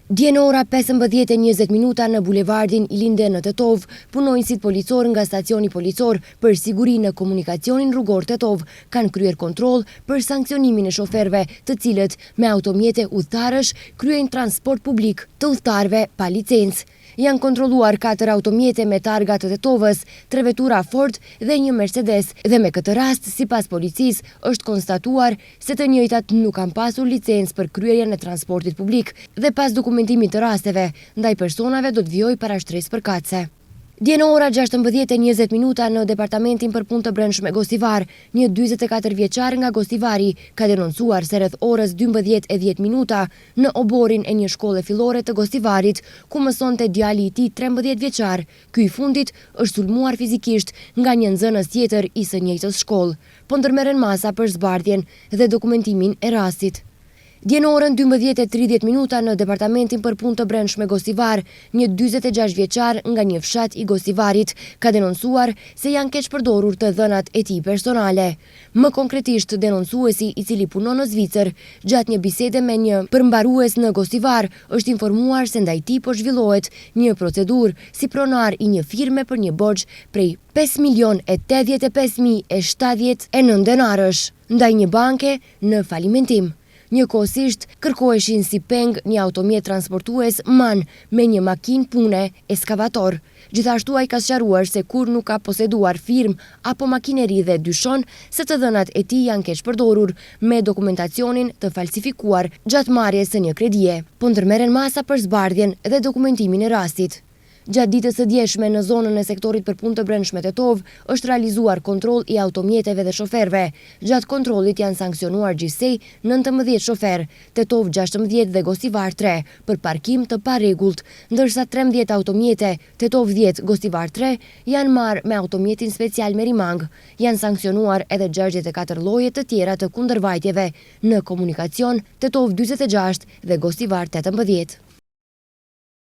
Dje në ora 15:20 në bulevardin Ilinde në Tetov, punonjësit policor nga stacioni policor për siguri në komunikacionin rrugor Tetov kanë kryer kontroll për sankcionimin e shoferëve, të cilët me automjete udhëtarësh kryejnë transport publik të udhëtarëve pa licencë. Janë kontrolluar 4 automjete me targa të Tetovës, 3 vetura Ford dhe 1 Mercedes, dhe me këtë rast, sipas policisë, është konstatuar se të njëjtat nuk kanë pasur licencë për kryerjen e transportit publik dhe pas dokumentimit të rasteve, ndaj personave do të vijojë parashtresë përkatëse. Dje në ora 16:20 në departamentin për punë të brendshme Gosivar, një 44 vjeçar nga Gosivari ka denoncuar se rreth orës 12:10 në oborin e një shkolle fillore të Gosivarit, ku mësonte djali i tij 13 vjeçar. Ky i fundit është sulmuar fizikisht nga një nxënës tjetër i së njëjtës shkollë. Po ndërmerren masa për zbardhjen dhe dokumentimin e rastit. Dje në orën 12:30 në departamentin për punë të brendshme Gosivar, një 46 vjeçar nga një fshat i Gosivarit ka denoncuar se janë keq përdorur të dhënat e tij personale. Më konkretisht, denoncuesi, i cili punon në Zvicër, gjatë një bisede me një përmbarues në Gosivar, është informuar se ndaj tij po zhvillohet një procedurë si pronar i një firme për një borxh prej 5.085.079 denarësh ndaj një banke në falimentim. Njëkohësisht kërkoheshin si peng një automjet transportues MAN me një makinë pune eskavator. Gjithashtu ai ka sqaruar se kur nuk ka poseduar firmë apo makineri dhe dyshon se të dhënat e tij janë keq përdorur me dokumentacionin të falsifikuar gjatë marrjes së një kredie. Po ndërmerren masa për zbardhjen dhe dokumentimin e rastit. Gjatë ditës së djeshme në zonën e sektorit për punë të brendshme Tetov është realizuar kontroll i automjeteve dhe shoferëve. Gjatë kontrollit janë sankcionuar gjithsej 19 shoferë, Tetov 16 dhe Gosivar 3 për parkim të parregullt, ndërsa 13 automjete, Tetov 10, Gosivar 3 janë marrë me automjetin special Merimang. Janë sankcionuar edhe 64 lloje të tjera të kundërvajtjeve në komunikacion, Tetov 46 dhe Gosivar 18.